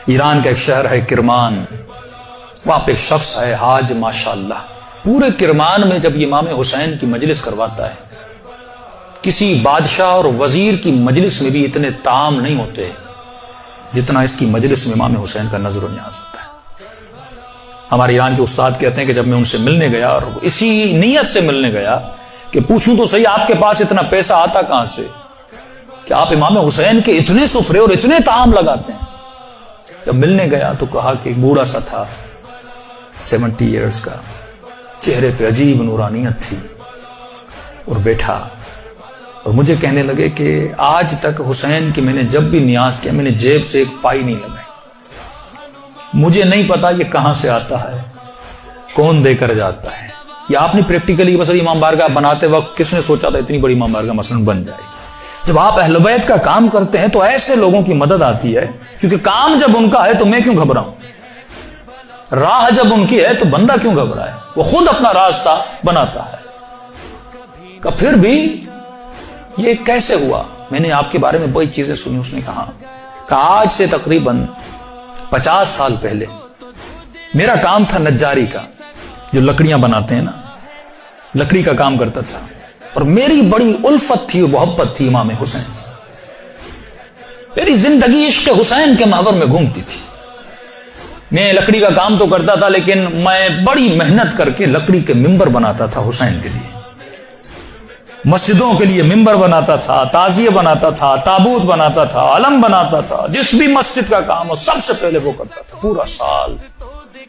ایران کا ایک شہر ہے کرمان، وہاں پہ ایک شخص ہے حاج ماشاءاللہ، پورے کرمان میں جب امام حسین کی مجلس کرواتا ہے، کسی بادشاہ اور وزیر کی مجلس میں بھی اتنے طعام نہیں ہوتے جتنا اس کی مجلس میں امام حسین کا نظر و نیاز ہوتا ہے۔ ہمارے ایران کے استاد کہتے ہیں کہ جب میں ان سے ملنے گیا، اور اسی نیت سے ملنے گیا کہ پوچھوں تو صحیح آپ کے پاس اتنا پیسہ آتا کہاں سے کہ آپ امام حسین کے اتنے سفرے اور اتنے طعام لگاتے ہیں۔ جب ملنے گیا تو کہا کہ ایک بوڑھا سا تھا 70 ایئرز کا، چہرے پہ عجیب نورانیت تھی، اور بیٹھا اور مجھے کہنے لگے کہ آج تک حسین کی میں نے جب بھی نیاز کیا میں نے جیب سے ایک پائی نہیں لگائی، مجھے نہیں پتا یہ کہاں سے آتا ہے، کون دے کر جاتا ہے۔ یا آپ نے پریکٹیکلی مثلا امام بارگاہ بناتے وقت کس نے سوچا تھا اتنی بڑی امام بارگاہ مثلا بن جائے گی؟ جب آپ اہل بیت کا کام کرتے ہیں تو ایسے لوگوں کی مدد آتی ہے، کیونکہ کام جب ان کا ہے تو میں کیوں گھبراؤں، راہ جب ان کی ہے تو بندہ کیوں گھبرائے، وہ خود اپنا راستہ بناتا ہے۔ کہ پھر بھی یہ کیسے ہوا؟ میں نے آپ کے بارے میں بڑی چیزیں سنی۔ اس نے کہا کہ آج سے تقریباً 50 سال پہلے میرا کام تھا نجاری کا، جو لکڑیاں بناتے ہیں نا، لکڑی کا کام کرتا تھا، اور میری بڑی الفت تھی، محبت تھی امام حسین سے، میری زندگی عشق حسین کے محور میں گھومتی تھی۔ میں لکڑی کا کام تو کرتا تھا، لیکن میں بڑی محنت کر کے لکڑی کے ممبر بناتا تھا حسین کے لیے، مسجدوں کے لیے ممبر بناتا تھا، تعزیہ بناتا تھا، تابوت بناتا تھا، علم بناتا تھا، جس بھی مسجد کا کام ہو سب سے پہلے وہ کرتا تھا۔ پورا سال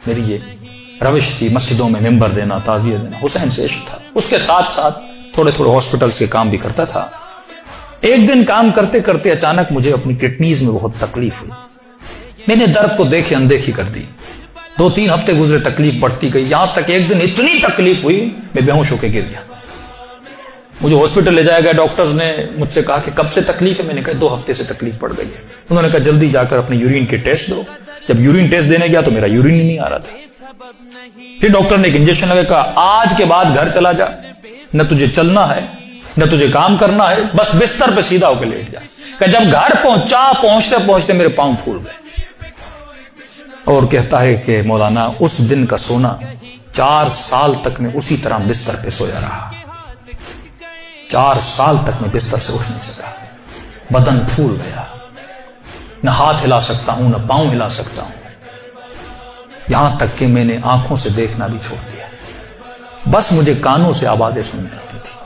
میری یہ روش تھی، مسجدوں میں ممبر دینا، تعزیہ دینا، حسین سے عشق تھا۔ اس کے ساتھ ساتھ تھوڑے ہاسپٹلز کے کام بھی کرتا تھا۔ ایک دن کام کرتے کرتے اچانک مجھے اپنی کڈنیز میں بہت تکلیف ہوئی، میں نے درد کو دیکھے اندیکھی کر دی، 2-3 ہفتے گزرے، تکلیف بڑھتی گئی، یہاں تک ایک دن اتنی تکلیف ہوئی میں بے ہوش ہو کے گر گیا۔ مجھے ہاسپٹل لے جایا گیا، ڈاکٹرز نے مجھ سے کہا کہ کب سے تکلیف ہے؟ میں نے کہا 2 ہفتے سے تکلیف پڑ گئی ہے۔ انہوں نے کہا جلدی جا کر اپنے یورین کے ٹیسٹ دو۔ جب یورین ٹیسٹ دینے گیا تو میرا یورین ہی نہیں آ رہا تھا۔ پھر ڈاکٹر نے ایک انجیکشن لگا، کہا آج کے بعد گھر چلا جا، نہ تجھے چلنا ہے نہ تجھے کام کرنا ہے، بس بستر پہ سیدھا ہو کے لیٹ جا۔ کہ جب گھر پہنچتے پہنچتے میرے پاؤں پھول گئے۔ اور کہتا ہے کہ مولانا اس دن کا سونا 4 سال تک میں اسی طرح بستر پہ سویا رہا، 4 سال تک میں بستر سے اٹھ نہیں سکا، بدن پھول گیا، نہ ہاتھ ہلا سکتا ہوں نہ پاؤں ہلا سکتا ہوں، یہاں تک کہ میں نے آنکھوں سے دیکھنا بھی چھوڑ دیا، بس مجھے کانوں سے آوازیں سننے آتی تھی۔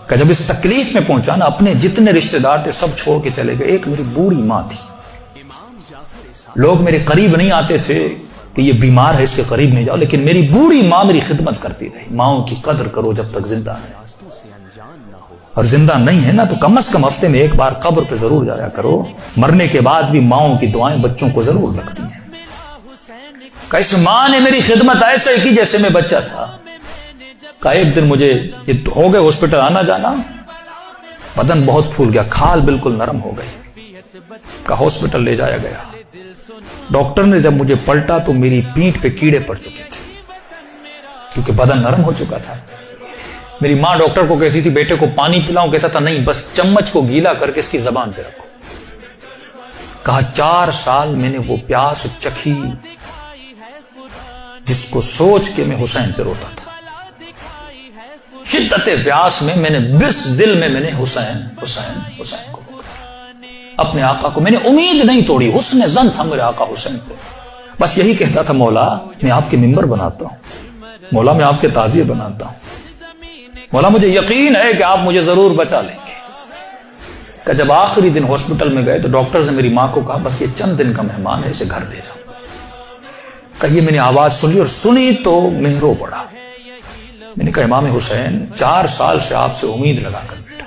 کہ جب اس تکلیف میں پہنچا نا، اپنے جتنے رشتہ دار تھے سب چھوڑ کے چلے گئے۔ ایک میری بوڑھی ماں تھی، لوگ میرے قریب نہیں آتے تھے کہ یہ بیمار ہے اس کے قریب نہیں جاؤ، لیکن میری بوڑھی ماں میری خدمت کرتی رہی۔ ماؤں کی قدر کرو جب تک زندہ ہے، اور زندہ نہیں ہے نا تو کم از کم ہفتے میں ایک بار قبر پہ ضرور جایا کرو۔ مرنے کے بعد بھی ماؤں کی دعائیں بچوں کو ضرور لگتی ہیں۔ کہ اس ماں نے میری خدمت ایسے کی جیسے میں بچہ تھا۔ کہ ایک دن مجھے یہ ہو گئے ہاسپٹل آنا جانا، بدن بہت پھول گیا، کھال بالکل نرم ہو گئی۔ کہ ہاسپٹل لے جایا گیا، ڈاکٹر نے جب مجھے پلٹا تو میری پیٹھ پہ کیڑے پڑ چکے تھے، کیونکہ بدن نرم ہو چکا تھا۔ میری ماں ڈاکٹر کو کہتی تھی بیٹے کو پانی پلاؤں، کہتا تھا نہیں، بس چمچ کو گیلا کر کے اس کی زبان پہ رکھو۔ کہا 4 سال میں نے وہ پیاس چکھی جس کو سوچ کے میں حسین پہ روتا تھا۔ شدت پیاس میں نے بس دل میں نے حسین حسین حسین کو اپنے آقا کو میں نے امید نہیں توڑی، حسن ظن تھا میرے آقا حسین پہ۔ بس یہی کہتا تھا مولا میں آپ کے ممبر بناتا ہوں، مولا میں آپ کے تعزیے بناتا ہوں، مولا مجھے یقین ہے کہ آپ مجھے ضرور بچا لیں گے۔ کہ جب آخری دن ہاسپٹل میں گئے تو ڈاکٹر نے میری ماں کو کہا بس یہ چند دن کا مہمان ہے، اسے گھر لے جاؤ۔ کہ یہ میں نے آواز سنی، اور سنی تو میں رو پڑا۔ میں نے کہا امام حسین 4 سال سے آپ سے امید لگا کر بیٹھا،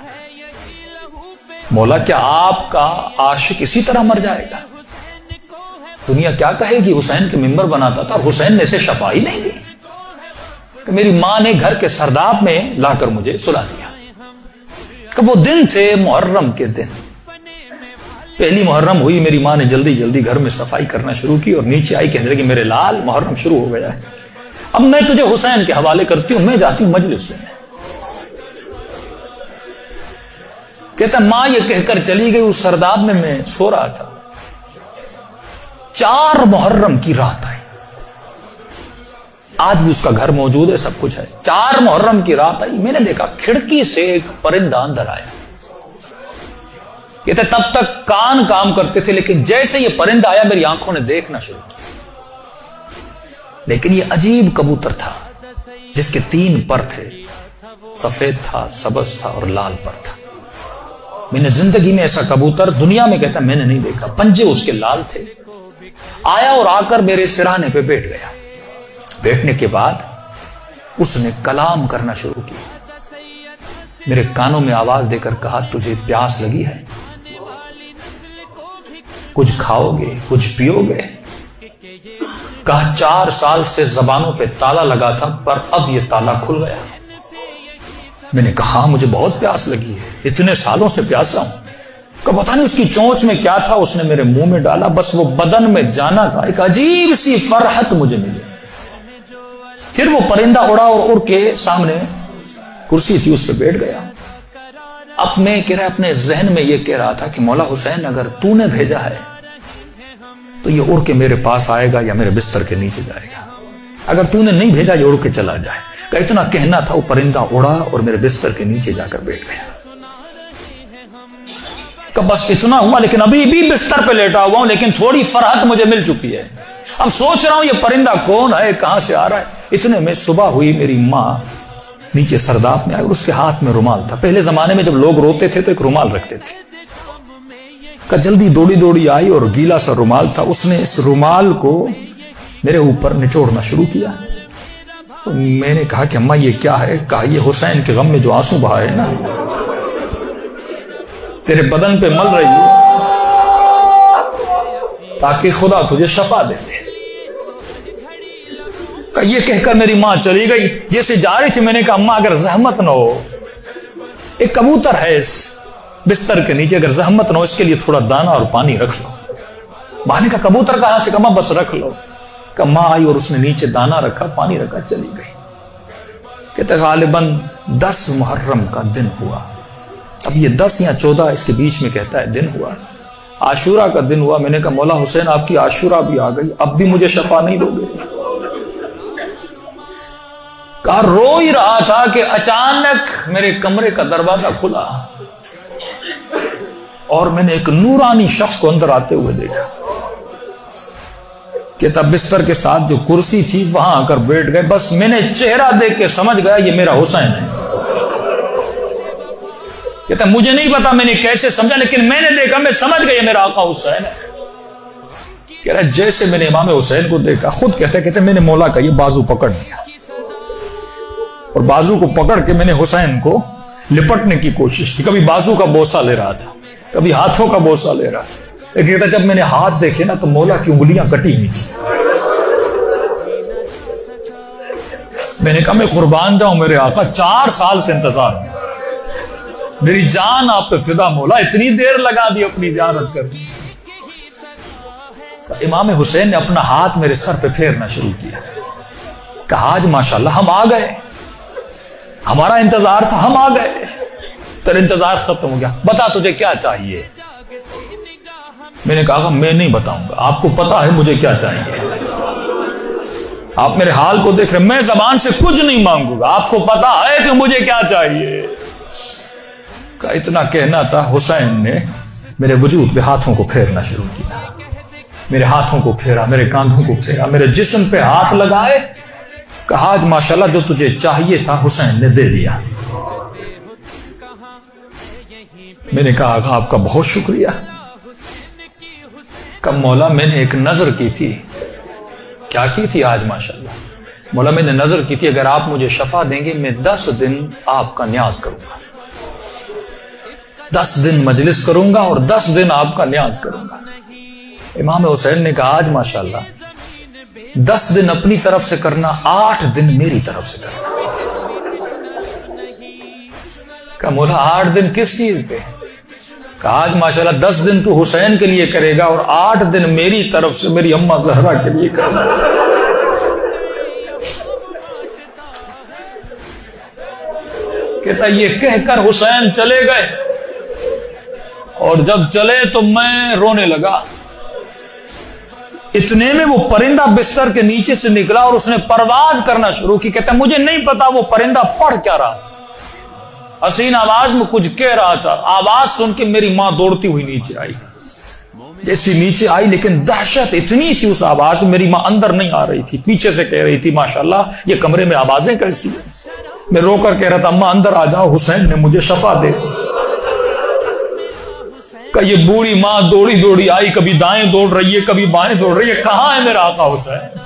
مولا کیا آپ کا عاشق اسی طرح مر جائے گا؟ دنیا کیا کہے گی حسین کے ممبر بناتا تھا اور حسین نے اسے شفا ہی نہیں دی۔ کہ میری ماں نے گھر کے سرداب میں لا کر مجھے سلا دیا۔ کہ وہ دن تھے محرم کے دن، پہلی محرم ہوئی، میری ماں نے جلدی جلدی گھر میں صفائی کرنا شروع کی، اور نیچے آئی کہنے لگی میرے لال محرم شروع ہو گیا ہے، اب میں تجھے حسین کے حوالے کرتی ہوں، میں جاتی ہوں مجلس میں۔ کہتا ماں یہ کہہ کر چلی گئی، اس سرداب میں سو رہا تھا، 4 محرم کی رات آئی، آج بھی اس کا گھر موجود ہے، سب کچھ ہے۔ 4 محرم کی رات آئی، میں نے دیکھا کھڑکی سے ایک پرندہ اندر آیا۔ کہتے تب تک کان کام کرتے تھے، لیکن جیسے یہ پرندہ آیا میری آنکھوں نے دیکھنا شروع کیا۔ لیکن یہ عجیب کبوتر تھا جس کے 3 پر تھے، سفید تھا، سبز تھا اور لال پر تھا۔ میں نے زندگی میں ایسا کبوتر دنیا میں کہتا میں نے نہیں دیکھا۔ پنجے اس کے لال تھے، آیا اور آ کر میرے سرہانے پہ بیٹھ گیا۔ بیٹھنے کے بعد اس نے کلام کرنا شروع کیا، میرے کانوں میں آواز دے کر کہا تجھے پیاس لگی ہے؟ کچھ کھاؤ گے، کچھ پیو گے؟ کہا 4 سال سے زبانوں پہ تالا لگا تھا پر اب یہ تالا کھل گیا۔ میں نے کہا مجھے بہت پیاس لگی ہے، اتنے سالوں سے پیاسا ہوں۔ کہ پتہ نہیں اس کی چونچ میں کیا تھا، اس نے میرے منہ میں ڈالا، بس وہ بدن میں جانا تھا، ایک عجیب سی فرحت مجھے ملی۔ پھر وہ پرندہ اڑا اور اڑ کے سامنے کرسی تھی اس پہ بیٹھ گیا۔ اب میں کہہ رہا اپنے ذہن میں یہ کہہ رہا تھا کہ مولا حسین اگر تو نے بھیجا ہے تو یہ اڑ کے میرے پاس آئے گا یا میرے بستر کے نیچے جائے گا، اگر تو نے نہیں بھیجا یہ اڑ کے چلا جائے۔ کہ اتنا کہنا تھا، وہ پرندہ اڑا اور میرے بستر کے نیچے جا کر بیٹھ گیا۔ کہ بس اتنا ہوا، لیکن ابھی بھی بستر پہ لیٹا ہوا ہوں، لیکن تھوڑی فرحت مجھے مل چکی ہے۔ اب سوچ رہا ہوں یہ پرندہ کون ہے، کہاں سے آ رہا ہے۔ اتنے میں صبح ہوئی، میری ماں نیچے سرداب میں آئی اور اس کے ہاتھ میں رومال تھا۔ پہلے زمانے میں جب لوگ روتے تھے تو ایک رومال رکھتے تھے۔ کہ جلدی دوڑی دوڑی آئی اور گیلا سا رومال تھا، اس نے اس رومال کو میرے اوپر نچوڑنا شروع کیا۔ تو میں نے کہا کہ اماں یہ کیا ہے؟ کہا یہ حسین کے غم میں جو آنسو بہا ہے نا، تیرے بدن پہ مل رہی ہے تاکہ خدا تجھے شفا دیتے۔ کہ یہ کہہ کر میری ماں چلی گئی۔ جیسے جا رہی تھی میں نے کہا اماں اگر زحمت نہ ہو، ایک کبوتر ہے اس بستر کے نیچے، اگر زحمت نہ ہو اس کے لیے تھوڑا دانا اور پانی رکھ لو۔ ماں نے کہا کبوتر کہاں سے؟ کہا بس رکھ لو۔ کہ ماں آئی اور اس نے نیچے دانا رکھا، پانی رکھا، چلی گئی۔ کہتے غالباً 10 محرم کا دن ہوا، اب یہ 10 یا 14 اس کے بیچ میں کہتا ہے دن ہوا۔ عاشورہ کا دن ہوا۔ میں نے کہا مولا حسین آپ کی عاشورہ بھی آ گئی، اب بھی مجھے شفا نہیں دو گے؟ کہا رو ہی رہا تھا کہ اچانک میرے کمرے کا دروازہ کھلا اور میں نے ایک نورانی شخص کو اندر آتے ہوئے دیکھا۔ کہ تب بستر کے ساتھ جو کرسی تھی وہاں آ کر بیٹھ گئے۔ بس میں نے چہرہ دیکھ کے سمجھ گیا یہ میرا حسین ہے۔ کہتا مجھے نہیں پتا میں نے کیسے سمجھا، لیکن میں نے دیکھا، میں سمجھ گیا میرا آقا حسین ہے۔ کہہ رہا جیسے میں نے امام حسین کو دیکھا، خود کہتے میں نے مولا کا یہ بازو پکڑ لیا اور بازو کو پکڑ کے میں نے حسین کو لپٹنے کی کوشش کی۔ کبھی بازو کا بوسہ لے رہا تھا، کبھی ہاتھوں کا بوسہ لے رہا تھا۔ لیکن کہتا جب میں نے ہاتھ دیکھے نا تو مولا کی انگلیاں کٹی ہوئی تھی۔ میں نے کہا میں قربان جاؤں میرے آقا، 4 سال سے انتظار میں، میری جان آپ پہ فدا مولا، اتنی دیر لگا دی اپنی زیارت کرنے۔ امام حسین نے اپنا ہاتھ میرے سر پہ پھیرنا شروع کیا۔ کہا آج ماشاءاللہ ہم آ گئے، ہمارا انتظار تھا، ہم آ گئے، تیرا انتظار ختم ہو گیا، بتا تجھے کیا چاہیے؟ میں نے کہا میں نہیں بتاؤں گا، آپ کو پتا ہے مجھے کیا چاہیے، آپ میرے حال کو دیکھ رہے، میں زبان سے کچھ نہیں مانگوں گا، آپ کو پتا ہے کہ مجھے کیا چاہیے۔ کا اتنا کہنا تھا، حسین نے میرے وجود پہ ہاتھوں کو پھیرنا شروع کیا، میرے ہاتھوں کو پھیرا، میرے کاندھوں کو پھیرا، میرے جسم پہ ہاتھ لگائے۔ کہا آج ماشاءاللہ جو تجھے چاہیے تھا حسین نے دے دیا۔ میں نے کہا آپ کا بہت شکریہ۔ کہ مولا میں نے ایک نظر کی تھی۔ کیا کی تھی آج ماشاءاللہ؟ مولا میں نے نظر کی تھی اگر آپ مجھے شفا دیں گے میں 10 دن آپ کا نیاز کروں گا، 10 دن مجلس کروں گا اور 10 دن آپ کا نیاز کروں گا۔ امام حسین نے کہا آج ماشاءاللہ 10 دن اپنی طرف سے کرنا، 8 دن میری طرف سے کرنا۔ کہ مولا 8 دن کس چیز پہ؟ کہ آج ماشاءاللہ 10 دن تو حسین کے لیے کرے گا اور 8 دن میری طرف سے میری اماں زہرا کے لیے کرے گا۔ کہتا یہ کہہ کر حسین چلے گئے اور جب چلے تو میں رونے لگا۔ اتنے میں وہ پرندہ بستر کے نیچے سے نکلا اور اس نے پرواز کرنا شروع کی. کہتا مجھے نہیں پتا وہ پرندہ پڑھ کیا رہا تھا, حسین آواز میں کچھ کہہ رہا تھا. آواز سن کے میری ماں دوڑتی ہوئی نیچے آئی. جیسی نیچے آئی لیکن دہشت اتنی تھی اس آواز میں, میری ماں اندر نہیں آ رہی تھی, پیچھے سے کہہ رہی تھی ماشاءاللہ یہ کمرے میں آوازیں کیسی ہیں. میں رو کر کہہ رہا تھا اماں اندر آ جاؤ, حسین نے مجھے شفا دے دی. کہ یہ بوڑھی ماں دوڑی دوڑی آئی, کبھی دائیں دوڑ رہی ہے کبھی بائیں دوڑ رہی ہے. کہاں ہے میرا آقا حسین؟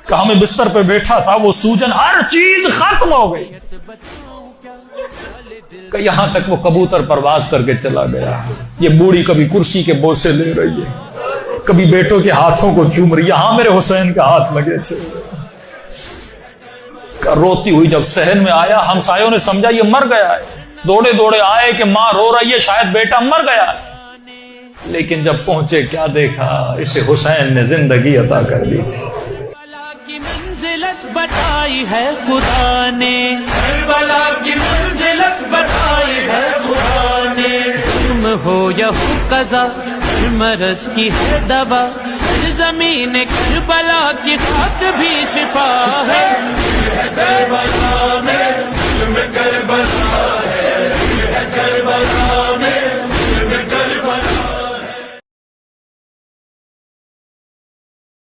کہاں میں بستر پہ بیٹھا تھا, وہ سوجن ہر چیز ختم ہو گئی. کہ یہاں تک وہ کبوتر پرواز کر کے چلا گیا. یہ بوڑھی کبھی کرسی کے بوسے لے رہی ہے, کبھی بیٹوں کے ہاتھوں کو چوم رہی ہے. یہاں میرے حسین کے ہاتھ لگے تھے. روتی ہوئی جب صحن میں آیا, ہمسایوں نے سمجھا یہ مر گیا ہے. دوڑے دوڑے آئے کہ ماں رو رہی ہے, شاید بیٹا مر گیا ہے. لیکن جب پہنچے کیا دیکھا, اسے حسین نے زندگی عطا کر دی تھی. کی منزلت بتائی ہے خدا نے, کربلا کی منزلت بتائی ہے خدا نے. ظلم ہو یا ہو قضا, مرض کی ہے دوا, زمین کربلا کی خاک بھی شفا ہے. کربلا میں کربلا